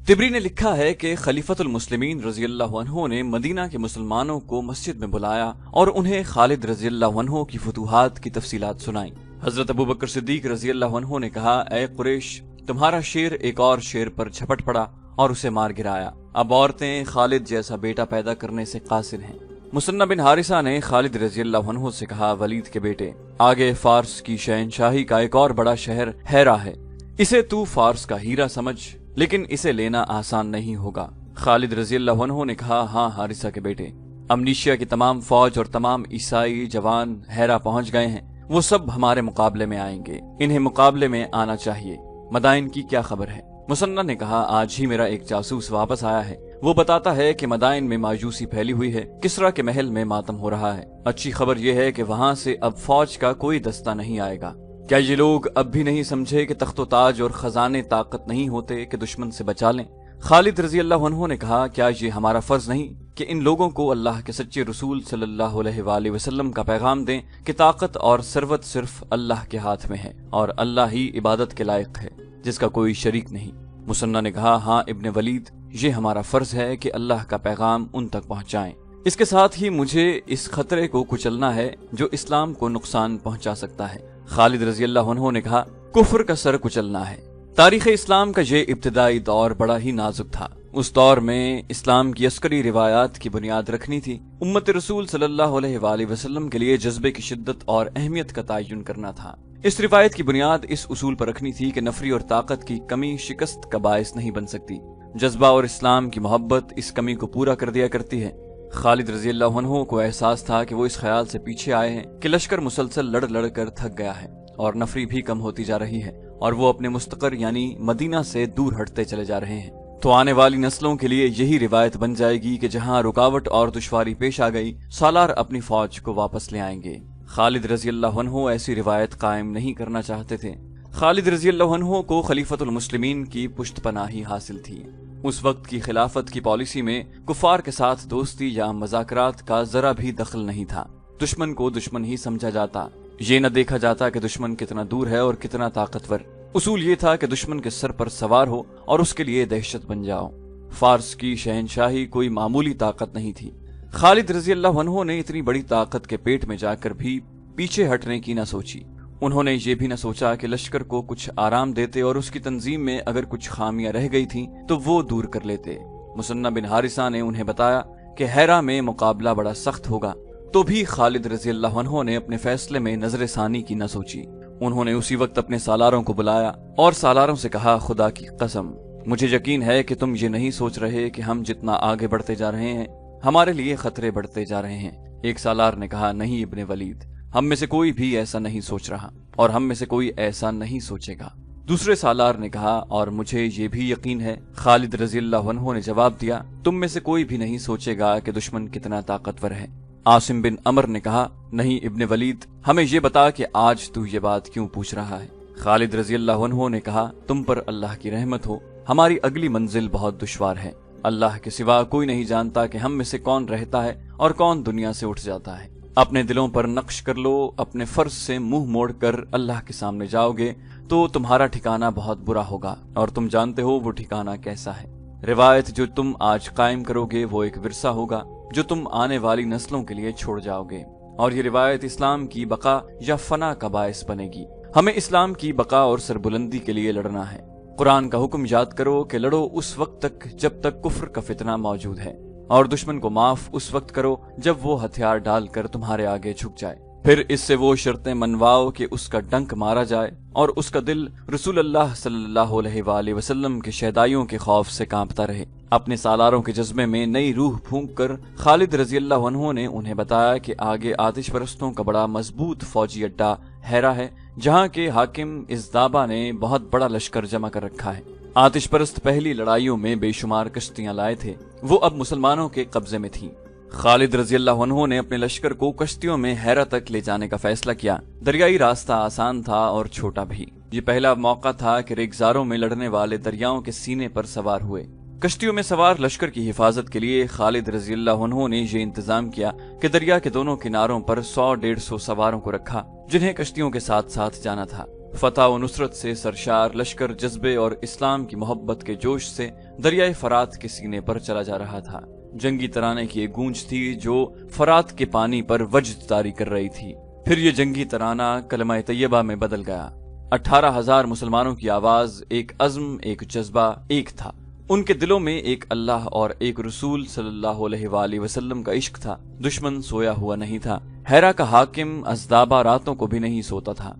Tabari ने लिखा है कि खलीफतुल मुस्लिमीन रजी अल्लाह अन्हु ने मदीना के मुसलमानों को मस्जिद में बुलाया और उन्हें खालिद रजी अल्लाह अन्हु की फतूहात की तफसीलात सुनाई। हजरत अबू बकर सिद्दीक रजी अल्लाह अन्हु ने कहा, ऐ कुरैश, तुम्हारा शेर एक और शेर पर झपट पड़ा और उसे मार गिराया। अब औरतें खालिद जैसा बेटा पैदा करने से कासिर हैं। मुसन्ना बिन हारिसा ने खालिद रजी अल्लाह अन्हु से कहा, वलीद के बेटे, आगे फारस की शहनशाही का एक और बड़ा शहर हैरा है, इसे तू फारस का हीरा समझ, लेकिन इसे लेना आसान नहीं होगा। खालिद रजी अल्लाह अन्हु ने कहा, हाँ हारिसा के बेटे, अमनीशिया की तमाम फौज और तमाम ईसाई जवान हैरा पहुंच गए हैं, वो सब हमारे मुकाबले में आएंगे, इन्हें मुकाबले में आना चाहिए। मदाइन की क्या खबर है? मुसन्ना ने कहा, आज ही मेरा एक जासूस वापस आया है, वो बताता है कि मदाइन में मायूसी फैली हुई है, किसरा के महल में मातम हो रहा है। अच्छी खबर यह है कि वहाँ से अब फौज का कोई दस्ता नहीं आएगा। क्या ये लोग अब भी नहीं समझे कि तख्तो ताज और खजाने ताकत नहीं होते कि दुश्मन से बचा लें? खालिद रजी अल्लाह अन्हु ने कहा, क्या ये हमारा फर्ज नहीं कि इन लोगों को अल्लाह के सच्चे रसूल सल्लल्लाहु अलैहि वसल्लम का पैगाम दें कि ताकत और सरवत सिर्फ अल्लाह के हाथ में है और अल्लाह ही इबादत के लायक है, जिसका कोई शरीक नहीं। मुसन्ना ने कहा, हाँ इब्ने वलीद, ये हमारा फर्ज है कि अल्लाह का पैगाम उन तक पहुँचाएं। इसके साथ ही मुझे इस खतरे को कुचलना है जो इस्लाम को नुकसान पहुँचा सकता है। खालिद रजी अल्लाह अन्हु ने कहा, कुफ्र का सर कुचलना है। तारीख इस्लाम का ये इब्तिदाई दौर बड़ा ही नाजुक था। उस दौर में इस्लाम की अस्करी रिवायात की बुनियाद रखनी थी। उम्मत रसूल सल्लल्लाहु अलैहि वसल्लम के लिए जज्बे की शिद्दत और अहमियत का तयन करना था। इस रिवायत की बुनियाद इस उसूल पर रखनी थी कि नफरी और ताकत की कमी शिकस्त का बायस नहीं बन सकती। जज्बा और इस्लाम की मोहब्बत इस कमी को पूरा कर दिया करती है। खालिद रजी अल्लाह अन्हु को एहसास था कि वो इस ख्याल से पीछे आए हैं कि लश्कर मुसलसल लड़ लड़ कर थक गया है और नफरी भी कम होती जा रही है और वो अपने मुस्तकर यानी मदीना से दूर हटते चले जा रहे हैं। तो आने वाली नस्लों के लिए यही रिवायत बन जाएगी कि जहां रुकावट और दुश्वारी पेश आ गई, सालार अपनी फौज को वापस ले आएंगे। खालिद रजी अल्लाह अन्हु ऐसी रिवायत कायम नहीं करना चाहते थे। खालिद रजी अल्लाह अन्हु को खलीफतुल मुस्लिमीन की पुश्तपनाही हासिल थी। उस वक्त की खिलाफत की पॉलिसी में कुफार के साथ दोस्ती या मजाकरात का जरा भी दखल नहीं था। दुश्मन को दुश्मन ही समझा जाता, ये न देखा जाता कि दुश्मन कितना दूर है और कितना ताकतवर। उसूल ये था कि दुश्मन के सर पर सवार हो और उसके लिए दहशत बन जाओ। फारस की शहनशाही कोई मामूली ताकत नहीं थी। खालिद रजी अल्लाह अन्हु ने इतनी बड़ी ताकत के पेट में जाकर भी पीछे हटने की न सोची। उन्होंने ये भी न सोचा कि लश्कर को कुछ आराम देते और उसकी तंजीम में अगर कुछ खामियां रह गई थी तो वो दूर कर लेते। मुसन्ना बिन हारिसा ने उन्हें बताया कि हैरा में मुकाबला बड़ा सख्त होगा, तो भी खालिद रजी अल्लाह अन्हु ने अपने फैसले में नजर सानी की न सोची। उन्होंने उसी वक्त अपने सालारों को बुलाया और सालारों से कहा, खुदा की कसम, मुझे यकीन है कि तुम ये नहीं सोच रहे कि हम जितना आगे बढ़ते जा रहे हैं हमारे लिए खतरे बढ़ते जा रहे हैं। एक सालार ने कहा, नहीं इब्ने वलीद, हम में से कोई भी ऐसा नहीं सोच रहा और हम में से कोई ऐसा नहीं सोचेगा। दूसरे सालार ने कहा, और मुझे ये भी यकीन है। खालिद रजी अल्लाह अन्हु ने जवाब दिया, तुम में से कोई भी नहीं सोचेगा कि दुश्मन कितना ताकतवर है। आसिम बिन अमर ने कहा, नहीं इब्ने वलीद, हमें ये बता कि आज तू ये बात क्यों पूछ रहा है। खालिद रजी अल्लाह अन्हु ने कहा, तुम पर अल्लाह की रहमत हो, हमारी अगली मंजिल बहुत दुश्वार है। अल्लाह के सिवा कोई नहीं जानता कि हम में से कौन रहता है और कौन दुनिया से उठ जाता है। अपने दिलों पर नक्श कर लो, अपने फर्ज से मुंह मोड़ कर अल्लाह के सामने जाओगे तो तुम्हारा ठिकाना बहुत बुरा होगा और तुम जानते हो वो ठिकाना कैसा है। रिवायत जो तुम आज कायम करोगे वो एक विरसा होगा जो तुम आने वाली नस्लों के लिए छोड़ जाओगे और ये रिवायत इस्लाम की बका या फना का बायस बनेगी। हमें इस्लाम की बका और सरबुलंदी के लिए लड़ना है। कुरान का हुक्म याद करो कि लड़ो उस वक्त तक जब तक कुफ्र का फितना मौजूद है और दुश्मन को माफ उस वक्त करो जब वो हथियार डालकर तुम्हारे आगे झुक जाए। फिर इससे वो शर्तें मनवाओ कि उसका डंक मारा जाए और उसका दिल रसूल अल्लाह सल्लल्लाहु अलैहि वसल्लम के शहदाइयों के खौफ से कांपता रहे। अपने सालारों के जज्बे में नई रूह फूंक कर खालिद रजी अल्लाह अन्हु ने उन्हें बताया कि आगे आतिश परस्तों का बड़ा मजबूत फौजी अड्डा हैरा है, जहाँ के हाकिम इज़दाबा ने बहुत बड़ा लश्कर जमा कर रखा है। आतिश परस्त पहली लड़ाइयों में बेशुमार कश्तियां लाए थे, वो अब मुसलमानों के कब्जे में थीं। खालिद रजी अल्लाह अन्हु ने अपने लश्कर को कश्तियों में हैरा तक ले जाने का फैसला किया। दरियाई रास्ता आसान था और छोटा भी। ये पहला मौका था कि रेगिस्तानों में लड़ने वाले दरियाओं के सीने पर सवार हुए। कश्तियों में सवार लश्कर की हिफाजत के लिए खालिद रजी अल्लाह अन्हु ने ये इंतजाम किया कि दरिया के दोनों किनारों पर 100-150 सवारों को रखा जिन्हें कश्तियों के साथ साथ जाना था। فتح و نصرت سے سرشار لشکر جذبے اور اسلام کی محبت کے جوش سے دریائے فرات کے سینے پر چلا جا رہا تھا۔ جنگی ترانے کی ایک گونج تھی جو فرات کے پانی پر وجد طاری کر رہی تھی۔ پھر یہ جنگی ترانہ کلمہ طیبہ میں بدل گیا۔ 18,000 مسلمانوں کی آواز، ایک عزم، ایک جذبہ، ایک تھا۔ ان کے دلوں میں ایک اللہ اور ایک رسول صلی اللہ علیہ وآلہ وسلم کا عشق تھا۔ دشمن سویا ہوا نہیں تھا۔ ہیرا کا حاکم ازدابا راتوں کو بھی نہیں سوتا تھا۔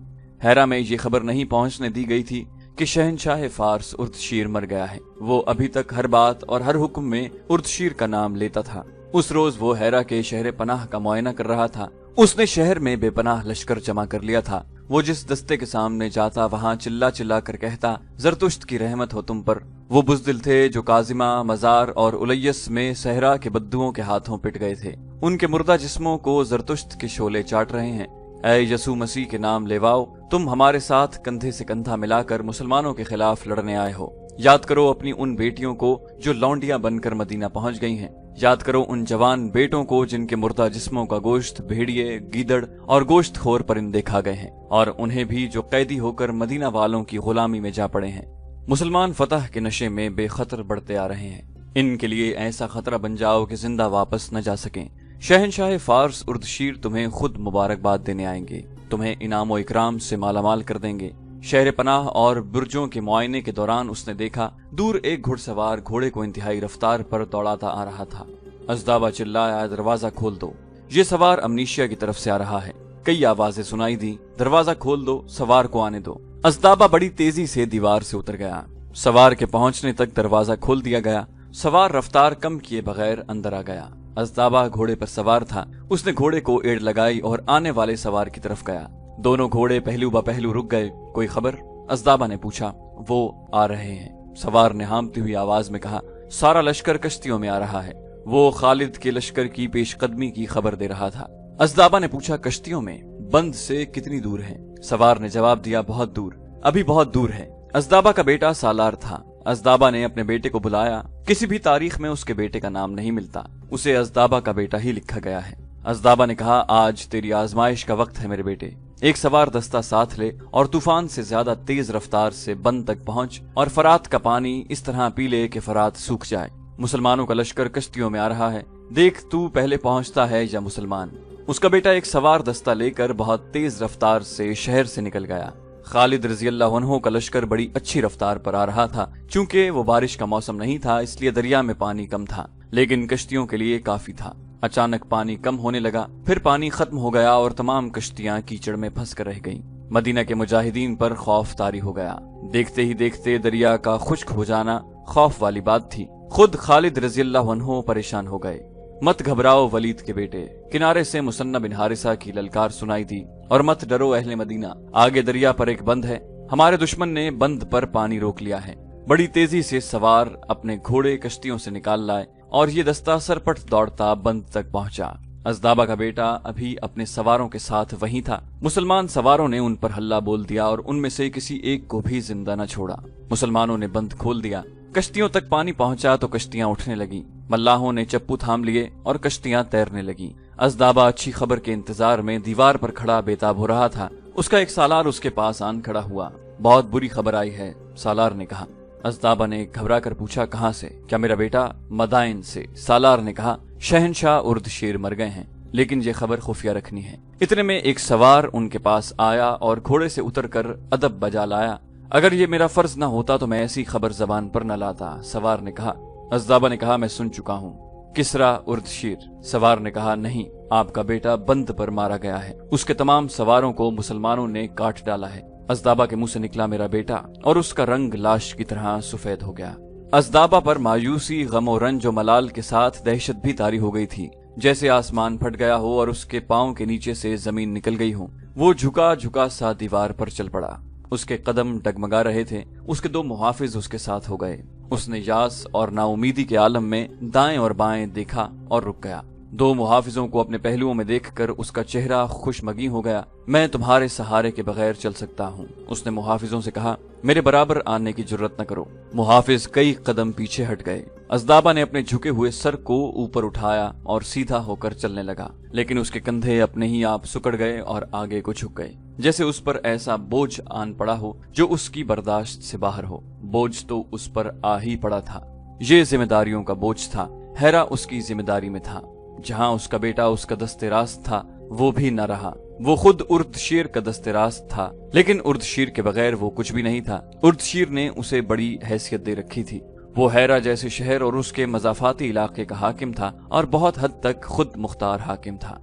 ہیرا میں یہ خبر نہیں پہنچنے دی گئی تھی کہ شہنشاہ فارس اردشیر مر گیا ہے۔ وہ ابھی تک ہر بات اور ہر حکم میں اردشیر کا نام لیتا تھا۔ اس روز وہ ہیرا کے شہر پناہ کا معائنہ کر رہا تھا۔ اس نے شہر میں بے پناہ لشکر جمع کر لیا تھا۔ وہ جس دستے کے سامنے جاتا وہاں چلا چلا کر کہتا، زرتشت کی رحمت ہو تم پر۔ وہ بزدل تھے جو کاظمہ، مزار اور الیس میں صحرا کے بدوؤں کے ہاتھوں پٹ گئے تھے۔ ان کے مردہ جسموں کو زرتشت کے شعلے چاٹ رہے ہیں۔ اے یسوع مسیح کے نام لیواؤ، تم ہمارے ساتھ کندھے سے کندھا ملا کر مسلمانوں کے خلاف لڑنے آئے ہو۔ یاد کرو اپنی ان بیٹیوں کو جو لونڈیاں بن کر مدینہ پہنچ گئی ہیں۔ یاد کرو ان جوان بیٹوں کو جن کے مردہ جسموں کا گوشت بھیڑیے، گیدڑ اور گوشت خور پرندے کھا گئے ہیں، اور انہیں بھی جو قیدی ہو کر مدینہ والوں کی غلامی میں جا پڑے ہیں۔ مسلمان فتح کے نشے میں بے خطر بڑھتے آ رہے ہیں۔ ان کے لیے ایسا خطرہ بن جاؤ کہ زندہ واپس نہ جا سکیں۔ شہنشاہ فارس اردشیر تمہیں خود مبارکباد دینے آئیں گے، تمہیں انعام و اکرام سے مالا مال کر دیں گے۔ شہر پناہ اور برجوں کے معائنے کے دوران اس نے دیکھا دور ایک گھڑ سوار گھوڑے کو انتہائی رفتار پر دوڑاتا آ رہا تھا۔ ازدابا چلایا، دروازہ کھول دو، یہ سوار امنیشیا کی طرف سے آ رہا ہے۔ کئی آوازیں سنائی دی، دروازہ کھول دو، سوار کو آنے دو۔ ازدابا بڑی تیزی سے دیوار سے اتر گیا۔ سوار کے پہنچنے تک دروازہ کھول دیا گیا۔ سوار رفتار کم کیے بغیر اندر آ گیا۔ ازدابا گھوڑے پر سوار تھا۔ اس نے گھوڑے کو ایڑ لگائی اور آنے والے سوار کی طرف گیا۔ دونوں گھوڑے پہلو با پہلو رک گئے۔ کوئی خبر؟ ازدابا نے پوچھا۔ وہ آ رہے ہیں، سوار نے ہامتی ہوئی آواز میں کہا۔ سارا لشکر کشتیوں میں آ رہا ہے۔ وہ خالد کے لشکر کی پیش قدمی کی خبر دے رہا تھا۔ ازدابا نے پوچھا، کشتیوں میں؟ بند سے کتنی دور ہے؟ سوار نے جواب دیا، بہت دور، ابھی بہت دور ہے۔ ازدابا کا بیٹا سالار تھا۔ ازدابا نے اپنے بیٹے کو بلایا۔ کسی بھی تاریخ میں اس کے بیٹے کا نام نہیں ملتا، اسے ازدابا کا بیٹا ہی لکھا گیا ہے۔ ازدابا نے کہا، آج تیری آزمائش کا وقت ہے میرے بیٹے۔ ایک سوار دستہ ساتھ لے اور طوفان سے زیادہ تیز رفتار سے بند تک پہنچ اور فرات کا پانی اس طرح پی لے کہ فرات سوکھ جائے۔ مسلمانوں کا لشکر کشتیوں میں آ رہا ہے، دیکھ تو پہلے پہنچتا ہے یا مسلمان۔ اس کا بیٹا ایک سوار دستہ لے کر بہت تیز رفتار سے شہر سے نکل گیا۔ خالد رضی اللہ عنہ کا لشکر بڑی اچھی رفتار پر آ رہا تھا۔ چونکہ وہ بارش کا موسم نہیں تھا اس لیے دریا میں پانی کم تھا، لیکن کشتیوں کے لیے کافی تھا۔ اچانک پانی کم ہونے لگا، پھر پانی ختم ہو گیا اور تمام کشتیاں کیچڑ میں پھنس کر رہ گئیں۔ مدینہ کے مجاہدین پر خوف طاری ہو گیا۔ دیکھتے ہی دیکھتے دریا کا خشک ہو جانا خوف والی بات تھی۔ خود خالد رضی اللہ عنہ پریشان ہو گئے۔ مت گھبراؤ ولید کے بیٹے، کنارے سے مثنہ بن حارثہ کی للکار سنائی دی، اور مت ڈرو اہل مدینہ، آگے دریا پر ایک بند ہے، ہمارے دشمن نے بند پر پانی روک لیا ہے۔ بڑی تیزی سے سوار اپنے گھوڑے کشتیوں سے نکال لائے اور یہ دستہ سرپٹ دوڑتا بند تک پہنچا۔ ازدابا کا بیٹا ابھی اپنے سواروں کے ساتھ وہیں تھا۔ مسلمان سواروں نے ان پر حلہ بول دیا اور ان میں سے کسی ایک کو بھی زندہ نہ چھوڑا۔ مسلمانوں نے بند کھول دیا۔ کشتیوں تک پانی پہنچا تو کشتیاں اٹھنے لگیں۔ ملاحوں نے چپو تھام لیے اور کشتیاں تیرنے لگیں۔ ازدابا اچھی خبر کے انتظار میں دیوار پر کھڑا بےتاب ہو رہا تھا۔ اس کا ایک سالار اس کے پاس آن کھڑا ہوا۔ بہت بری خبر آئی ہے، سالار نے کہا۔ ازدابا نے گھبرا کر پوچھا، کہاں سے؟ کیا میرا بیٹا؟ مدائن سے، سالار نے کہا۔ شہنشاہ اردشیر مر گئے ہیں، لیکن یہ خبر خفیہ رکھنی ہے۔ اتنے میں ایک سوار ان کے پاس آیا اور گھوڑے سے اتر کر ادب بجا لایا۔ اگر یہ میرا فرض نہ ہوتا تو میں ایسی خبر زبان پر نہ لاتا، سوار نے کہا۔ ازدابا نے کہا، میں سن چکا ہوں، کسرا اردشیر۔ سوار نے کہا، نہیں، آپ کا بیٹا بند پر مارا گیا ہے، اس کے تمام سواروں کو مسلمانوں نے کاٹ ڈالا ہے۔ ازدابا کے منہ سے نکلا میرا بیٹا، اور اس کا رنگ لاش کی طرح سفید ہو گیا۔ ازدابا پر مایوسی، غم و رنج و ملال کے ساتھ دہشت بھی طاری ہو گئی تھی، جیسے آسمان پھٹ گیا ہو اور اس کے پاؤں کے نیچے سے زمین نکل گئی ہو۔ وہ جھکا جھکا سا دیوار پر چل پڑا۔ اس کے قدم ڈگمگا رہے تھے۔ اس کے دو محافظ اس کے ساتھ ہو گئے۔ اس نے یاس اور نا امیدی کے عالم میں دائیں اور بائیں دیکھا اور رک گیا۔ دو محافظوں کو اپنے پہلوؤں میں دیکھ کر اس کا چہرہ خوشمگی ہو گیا۔ میں تمہارے سہارے کے بغیر چل سکتا ہوں، اس نے محافظوں سے کہا، میرے برابر آنے کی جرت نہ کرو۔ محافظ کئی قدم پیچھے ہٹ گئے۔ ازدابا نے اپنے جھکے ہوئے سر کو اوپر اٹھایا اور سیدھا ہو کر چلنے لگا، لیکن اس کے کندھے اپنے ہی آپ سکڑ گئے اور آگے کو جھک گئے۔ जैसे उस पर ऐसा बोझ आन पड़ा हो जो उसकी बर्दाश्त से बाहर हो। बोझ तो उस पर आ ही पड़ा था। ये जिम्मेदारियों का बोझ था। हेरा उसकी जिम्मेदारी में था। जहां उसका बेटा उसका दस्तेराज था, वो भी न रहा। वो खुद उर्दशीर का दस्तेराज था, लेकिन उर्दशीर के बगैर वो कुछ भी नहीं था। उर्दशीर ने उसे बड़ी हैसियत दे रखी थी। वो हेरा जैसे शहर और उसके मजाफाती इलाके का हाकिम था और बहुत हद तक खुद मुख्तार हाकिम था।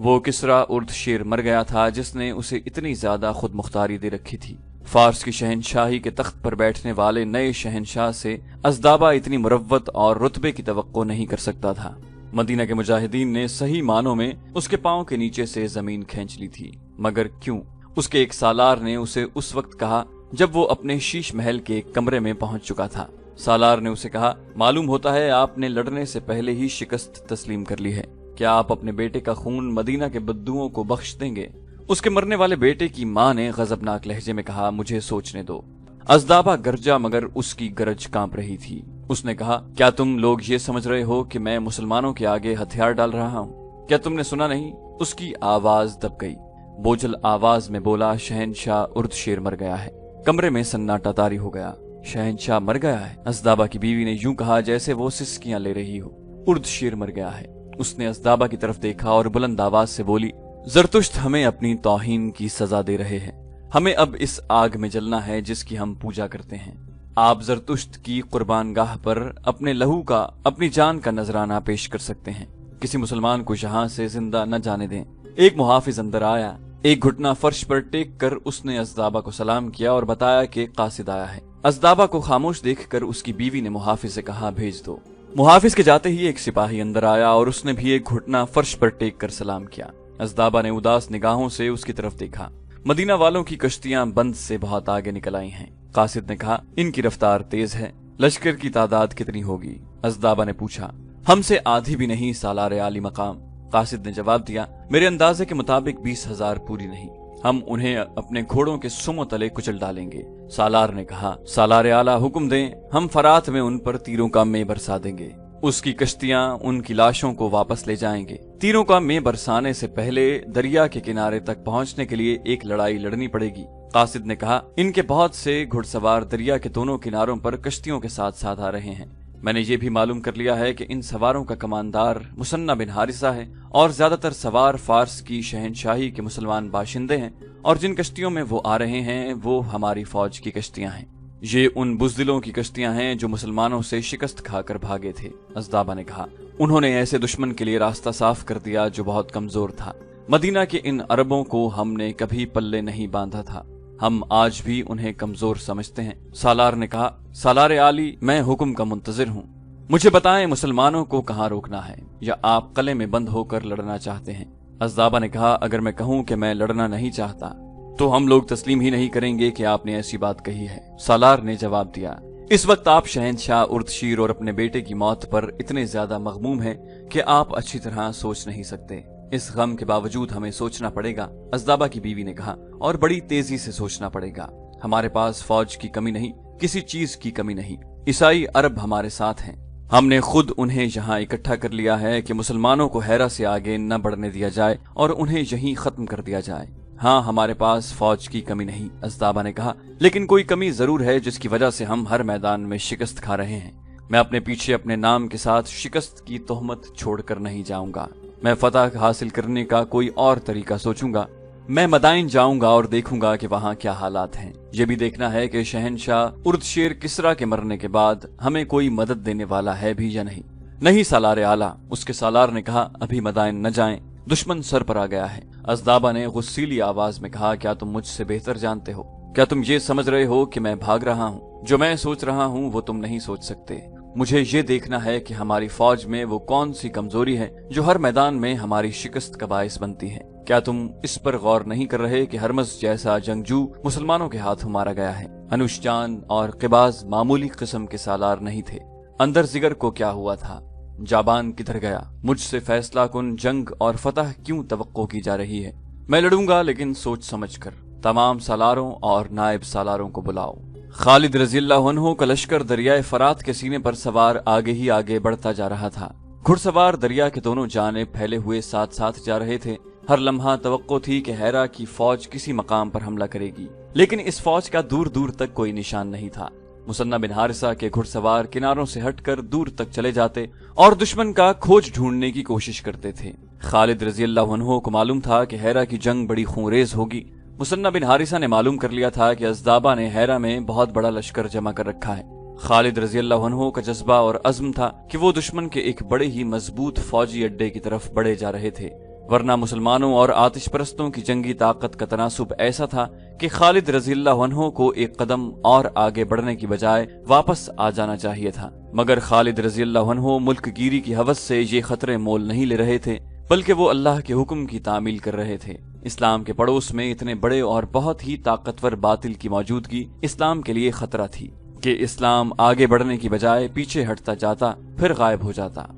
वो किसरा उर्दशीर मर गया था जिसने उसे इतनी ज्यादा खुद मुख्तारी दे रखी थी। फारस की शहनशाही के तख्त पर बैठने वाले नए शहनशाह से अज़दाबा इतनी मुरव्वत और रुतबे की तवक्को नहीं कर सकता था। मदीना के मुजाहिदीन ने सही मानों में उसके पांव के नीचे से जमीन खींच ली थी। मगर क्यों? उसके एक सालार ने उसे उस वक्त कहा जब वो अपने शीश महल के एक कमरे में पहुंच चुका था। सालार ने उसे कहा, मालूम होता है आपने लड़ने से पहले ही शिकस्त तस्लीम कर ली है। क्या आप अपने बेटे का खून मदीना के बद्दुओं को बख्श देंगे? उसके मरने वाले बेटे की मां ने गजबनाक लहजे में कहा, मुझे सोचने दो। अज़दाबा गरजा मगर उसकी गरज कांप रही थी। उसने कहा, क्या तुम लोग ये समझ रहे हो कि मैं मुसलमानों के आगे हथियार डाल रहा हूँ? क्या तुमने सुना नहीं? उसकी आवाज दब गई। बोझल आवाज में बोला, शहनशाह उर्दशीर मर गया है। कमरे में सन्नाटा तारी हो गया। शहनशाह मर गया है? अज़दाबा की बीवी ने यूं कहा जैसे वो सिसकियां ले रही हो। उर्दशीर मर गया है। उसने अज़दाबा की तरफ देखा और बुलंद आवाज से बोली, ज़रतुश्त हमें अपनी तौहीन की सजा दे रहे हैं। हमें अब इस आग में जलना है जिसकी हम पूजा करते हैं। आप ज़रतुश्त की कुर्बानगाह पर अपने लहू का, अपनी जान का नजराना पेश कर सकते हैं। किसी मुसलमान को यहाँ से जिंदा न जाने दें। एक मुहाफिज अंदर आया। एक घुटना फर्श पर टेक कर उसने अज़दाबा को सलाम किया और बताया कि कासिद आया है। अज़दाबा को खामोश देखकर उसकी बीवी ने मुहाफिज से कहा, भेज दो। मुहाफिज के जाते ही एक सिपाही अंदर आया और उसने भी एक घुटना फर्श पर टेक कर सलाम किया। अज़दाबा ने उदास निगाहों से उसकी तरफ देखा। मदीना वालों की कश्तियां बंद से बहुत आगे निकल आई हैं। कासिद ने कहा, इनकी रफ्तार तेज है। लश्कर की तादाद कितनी होगी? अज़दाबा ने पूछा। हमसे आधी भी नहीं सालार आली मकाम। कासिद ने जवाब दिया, मेरे अंदाजे के मुताबिक 20,000 पूरी नहीं। हम उन्हें अपने घोड़ों के सुमो तले कुचल डालेंगे। सालार ने कहा, सालार आला हुक्म दें, हम फरात में उन पर तीरों का मे बरसा देंगे। उसकी कश्तियां उनकी लाशों को वापस ले जाएंगे। तीरों का मे बरसाने से पहले दरिया के किनारे तक पहुंचने के लिए एक लड़ाई लड़नी पड़ेगी। कासिद ने कहा, इनके बहुत से घुड़सवार दरिया के दोनों किनारों पर कश्तियों के साथ साथ आ रहे हैं। मैंने ये भी मालूम कर लिया है कि इन सवारों का कमांदार मुसन्ना बिन हारिसा है और ज्यादातर सवार फारस की शहनशाही के मुसलमान बाशिंदे हैं और जिन कश्तियों में वो आ रहे हैं वो हमारी फौज की कश्तियां हैं। ये उन बुज़दिलों की कश्तियां हैं जो मुसलमानों से शिकस्त खाकर भागे थे। अज़दाबा ने कहा, उन्होंने ऐसे दुश्मन के लिए रास्ता साफ कर दिया जो बहुत कमजोर था। मदीना के इन अरबों को हमने कभी पल्ले नहीं बांधा था। हम आज भी उन्हें कमजोर समझते हैं। सालार ने कहा, सालार आली, मैं हुक्म का मुंतजिर हूँ। मुझे बताएं मुसलमानों को कहाँ रोकना है, या आप कले में बंद होकर लड़ना चाहते हैं? अज़दाबा ने कहा, अगर मैं कहूँ कि मैं लड़ना नहीं चाहता तो हम लोग तस्लीम ही नहीं करेंगे कि आपने ऐसी बात कही है। सालार ने जवाब दिया, इस वक्त आप शहनशाह उर्दशीर और अपने बेटे की मौत पर इतने ज्यादा मगमूम हैं कि आप अच्छी तरह सोच नहीं सकते। इस गम के बावजूद हमें सोचना पड़ेगा। अज़दाबा की बीवी ने कहा, और बड़ी तेजी से सोचना पड़ेगा। हमारे पास फौज की कमी नहीं, किसी चीज की कमी नहीं। ईसाई अरब हमारे साथ हैं। हमने खुद उन्हें यहाँ इकट्ठा कर लिया है कि मुसलमानों को हेरा से आगे न बढ़ने दिया जाए और उन्हें यहीं खत्म कर दिया जाए। हाँ, हमारे पास फौज की कमी नहीं, अज़दाबा ने कहा, लेकिन कोई कमी जरूर है जिसकी वजह से हम हर मैदान में शिकस्त खा रहे हैं। मैं अपने पीछे अपने नाम के साथ शिकस्त की तोहमत छोड़कर नहीं जाऊंगा। मैं फतह हासिल करने का कोई और तरीका सोचूंगा। मैं मदाइन जाऊंगा और देखूंगा कि वहाँ क्या हालात हैं। ये भी देखना है कि शहनशाह उर्दशीर किसरा के मरने के बाद हमें कोई मदद देने वाला है भी या नहीं। नहीं सालार आला, उसके सालार ने कहा, अभी मदाइन न जाएं, दुश्मन सर पर आ गया है। अज़दाबा ने गुस्सीली आवाज में कहा, क्या तुम मुझसे बेहतर जानते हो? क्या तुम ये समझ रहे हो कि मैं भाग रहा हूँ? जो मैं सोच रहा हूँ वो तुम नहीं सोच सकते। मुझे ये देखना है कि हमारी फौज में वो कौन सी कमजोरी है जो हर मैदान में हमारी शिकस्त का बाइस बनती है। क्या तुम इस पर गौर नहीं कर रहे कि हरमज जैसा जंगजू मुसलमानों के हाथों मारा गया है? अनुष्जान और क़िबाज मामूली किस्म के सालार नहीं थे। अंदर जिगर को क्या हुआ था? जाबान किधर गया? मुझसे फैसला कुन जंग और फतह क्यों तवक्को की जा रही है? मैं लड़ूंगा, लेकिन सोच समझ कर। तमाम सालारों और नायब सालारों को बुलाओ। खालिद रज़ियल्लाहु अन्हु का लश्कर दरियाए फरात के सीने पर सवार आगे ही आगे बढ़ता जा रहा था। घुड़सवार दरिया के दोनों जानिब फैले हुए साथ साथ जा रहे थे। हर लम्हा तवक्को थी कि हैरा की फौज किसी मकाम पर हमला करेगी, लेकिन इस फौज का दूर दूर तक कोई निशान नहीं था। मुसन्ना बिन हारिसा के घुड़सवार किनारों से हटकर दूर तक चले जाते और दुश्मन का खोज ढूंढने की कोशिश करते थे। खालिद रजी अल्लाह अन्हु को मालूम था कि हैरा की जंग बड़ी खूंरेज होगी। मुसन्ना बिन हारिसा ने मालूम कर लिया था कि अज़दाबा ने हैरा में बहुत बड़ा लश्कर जमा कर रखा है। खालिद रजी अल्लाह अन्हु का जज्बा और अज़्म था कि वो दुश्मन के एक बड़े ही मजबूत फौजी अड्डे की तरफ बढ़े जा रहे थे, वरना मुसलमानों और आतिश परस्तों की जंगी ताकत का तनासुब ऐसा था कि खालिद रजी अल्लाह अन्हु को एक कदम और आगे बढ़ने की बजाय वापस आ जाना चाहिए था। मगर खालिद रजी अल्लाह अन्हु मुल्क गिरी की हवस से ये खतरे मोल नहीं ले रहे थे, बल्कि वो अल्लाह के हुक्म की तामील कर रहे थे। इस्लाम के पड़ोस में इतने बड़े और बहुत ही ताकतवर बातिल की मौजूदगी इस्लाम के लिए खतरा थी कि इस्लाम आगे बढ़ने की बजाय पीछे हटता जाता, फिर गायब हो जाता।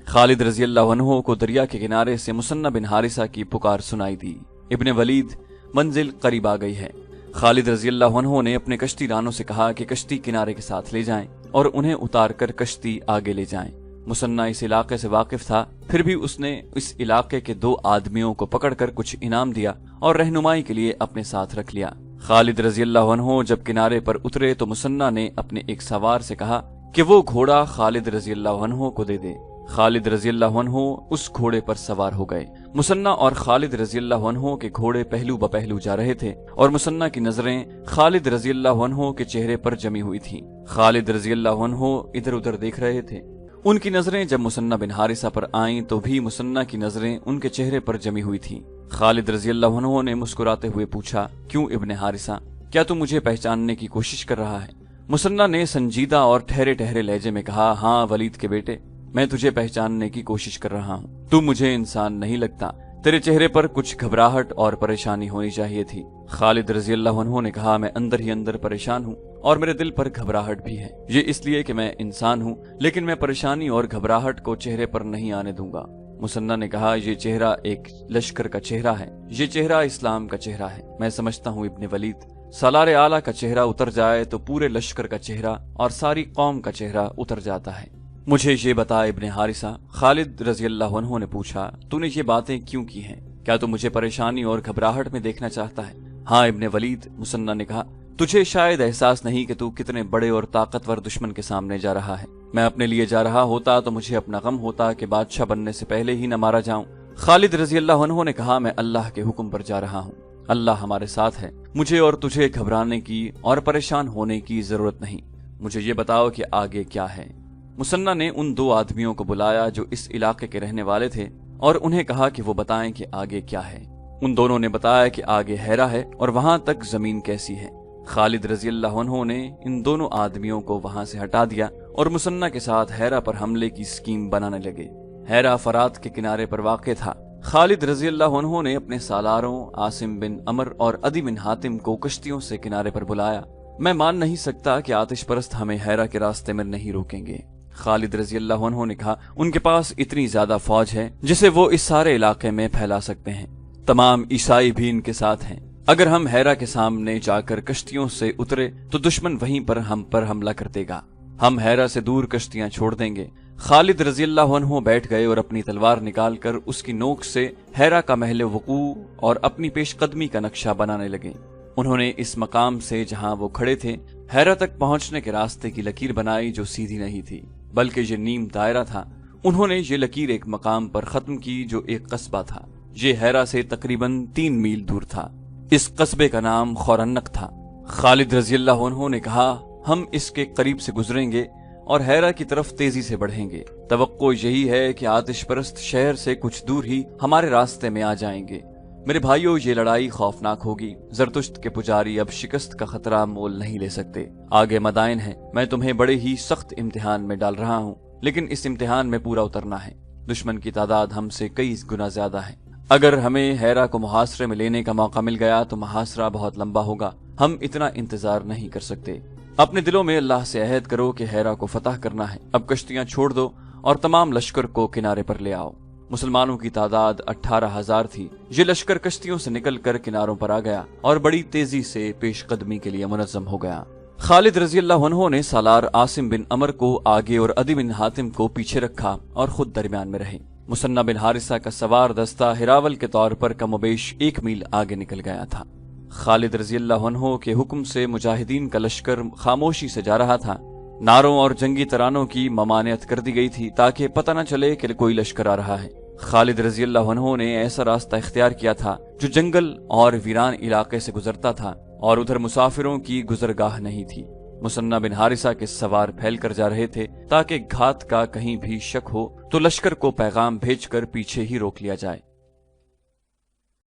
खालिद रजी अल्लाह अन्हु को दरिया के किनारे से मुसन्ना बिन हारिसा की पुकार सुनाई दी, इब्ने वलीद, मंजिल करीब आ गई है। खालिद रजी अल्लाह अन्हु ने अपने कश्ती रानों से कहा कि कश्ती किनारे के साथ ले जाएं और उन्हें उतार कर कश्ती आगे ले जाएं। मुसन्ना इस इलाके से वाकिफ था, फिर भी उसने इस इलाके के 2 आदमियों को पकड़कर कुछ इनाम दिया और रहनुमाई के लिए अपने साथ रख लिया। खालिद रजी अल्लाह अन्हु जब किनारे पर उतरे तो मुसन्ना ने अपने एक सवार से कहा कि वो घोड़ा खालिद रजी अल्लाह अन्हु को दे दे। खालिद रजी अल्लाह अन्हु उस घोड़े पर सवार हो गए। मुसन्ना और खालिद रजी अल्लाह अन्हु के घोड़े पहलू ब पहलू जा रहे थे और मुसन्ना की नजरें खालिद रजी अल्लाह अन्हु के चेहरे पर जमी हुई थीं। खालिद रजी अल्लाह अन्हु इधर उधर देख रहे थे। उनकी नजरें जब मुसन्ना बिन हारिसा पर आईं तो भी मुसन्ना की नजरें उनके चेहरे पर जमी हुई थीं। खालिद रजी अल्लाह अन्हु ने मुस्कुराते हुए पूछा, क्यों इब्ने हारिसा, क्या तू मुझे पहचानने की कोशिश कर रहा है? मुसन्ना ने संजीदा और ठहरे ठहरे लहजे में कहा, हाँ वलीद के बेटे, मैं तुझे पहचानने की कोशिश कर रहा हूँ। तू मुझे इंसान नहीं लगता, तेरे चेहरे पर कुछ घबराहट और परेशानी होनी चाहिए थी। खालिद रजी अल्लाह अन्हु ने कहा, मैं अंदर ही अंदर परेशान हूँ और मेरे दिल पर घबराहट भी है। ये इसलिए कि मैं इंसान हूँ, लेकिन मैं परेशानी और घबराहट को चेहरे पर नहीं आने दूंगा। मुसन्ना ने कहा, ये चेहरा एक लश्कर का चेहरा है, ये चेहरा इस्लाम का चेहरा है। मैं समझता हूँ इब्ने वलीद, सालार आला का चेहरा उतर जाए तो पूरे लश्कर का चेहरा और सारी कौम का चेहरा उतर जाता है। मुझे ये बता इब्ने हारिसा, खालिद रजी अल्लाह अन्हु ने पूछा, तूने ये बातें क्यों की हैं? क्या तू मुझे परेशानी और घबराहट में देखना चाहता है? हाँ इब्ने वलीद, मुसन्ना ने कहा, तुझे शायद एहसास नहीं कि तू कितने बड़े और ताकतवर दुश्मन के सामने जा रहा है। मैं अपने लिए जा रहा होता तो मुझे अपना गम होता कि बादशाह बनने से पहले ही न मारा जाऊं। खालिद रजी अल्लाह अन्हु ने कहा, मैं अल्लाह के हुक्म पर जा रहा हूँ, अल्लाह हमारे साथ है। मुझे और तुझे घबराने की और परेशान होने की जरूरत नहीं। मुझे ये बताओ कि आगे क्या है। मुसन्ना ने उन 2 आदमियों को बुलाया जो इस इलाके के रहने वाले थे और उन्हें कहा कि वो बताएं कि आगे क्या है। उन दोनों ने बताया कि आगे हैरा है और वहां तक जमीन कैसी है। खालिद रजी अल्लाह अन्हु ने इन दोनों आदमियों को वहां से हटा दिया और मुसन्ना के साथ हैरा पर हमले की स्कीम बनाने लगे। हैरा फरात के किनारे पर वाक़ था। खालिद रजी अल्लाह अन्हु ने अपने सालारों आसिम बिन अमर और अदी बिन हातिम को कश्तियों से किनारे पर बुलाया। मैं मान नहीं सकता कि आतिश परस्त हमें हैरा के रास्ते में नहीं रोकेंगे। खालिद रजी अल्लाह अन्हु ने कहा, उनके पास इतनी ज्यादा फौज है जिसे वो इस सारे इलाके में फैला सकते हैं। तमाम ईसाई भी इनके साथ हैं। अगर हम हैरा के सामने जाकर कश्तियों से उतरे तो दुश्मन वहीं पर हम पर हमला कर देगा। हम हैरा से दूर कश्तियां छोड़ देंगे। खालिद रजी अल्लाह अन्हु बैठ गए और अपनी तलवार निकालकर उसकी नोक से हैरा का महल वकू और अपनी पेशकदमी का नक्शा बनाने लगे। उन्होंने इस मकाम से जहां वो खड़े थे हैरा तक पहुंचने के रास्ते की लकीर बनाई जो सीधी नहीं थी, बल्कि ये नीम दायरा था। उन्होंने ये लकीर एक मकाम पर खत्म की जो एक कस्बा था। ये हैरा से तकरीबन 3 मील दूर था। इस कस्बे का नाम खौरन्नक था। खालिद रजी अल्लाह अन्हु ने कहा, हम इसके करीब से गुजरेंगे और हैरा की तरफ तेजी से बढ़ेंगे। तवक्को यही है कि आतिश परस्त शहर से कुछ दूर ही हमारे रास्ते में आ जाएंगे। मेरे भाइयों, ये लड़ाई खौफनाक होगी। जरतुश्त के पुजारी अब शिकस्त का खतरा मोल नहीं ले सकते। आगे मदाइन है। मैं तुम्हें बड़े ही सख्त इम्तिहान में डाल रहा हूँ, लेकिन इस इम्तिहान में पूरा उतरना है। दुश्मन की तादाद हमसे कई गुना ज्यादा है। अगर हमें हैरा को मुहासरे में लेने का मौका मिल गया तो मुहासरा बहुत लंबा होगा। हम इतना इंतजार नहीं कर सकते। अपने दिलों में अल्लाह से अहद करो कि हैरा को फतह करना है। अब कश्तियां छोड़ दो और तमाम लश्कर को किनारे पर ले आओ। मुसलमानों की तादाद 18,000 थी। ये लश्कर कश्तियों से निकलकर किनारों पर आ गया और बड़ी तेजी से पेशकदमी के लिए मुनज़्ज़म हो गया। खालिद रजी अल्लाह अन्हु ने सालार आसिम बिन अमर को आगे और अदी बिन हातिम को पीछे रखा और खुद दरमियान में रहे। مسنہ بن حارثہ کا سوار دستہ ہراول کے طور پر کم و بیش 1 میل آگے نکل گیا تھا۔ خالد رضی اللہ عنہ کے حکم سے مجاہدین کا لشکر خاموشی سے جا رہا تھا۔ نعروں اور جنگی ترانوں کی ممانعت کر دی گئی تھی تاکہ پتہ نہ چلے کہ کوئی لشکر آ رہا ہے۔ خالد رضی اللہ عنہ نے ایسا راستہ اختیار کیا تھا جو جنگل اور ویران علاقے سے گزرتا تھا اور ادھر مسافروں کی گزرگاہ نہیں تھی۔ مسنہ بن حارثہ کے سوار پھیل کر جا رہے تھے تاکہ گھات کا کہیں بھی شک ہو تو لشکر کو پیغام بھیج کر پیچھے ہی روک لیا جائے۔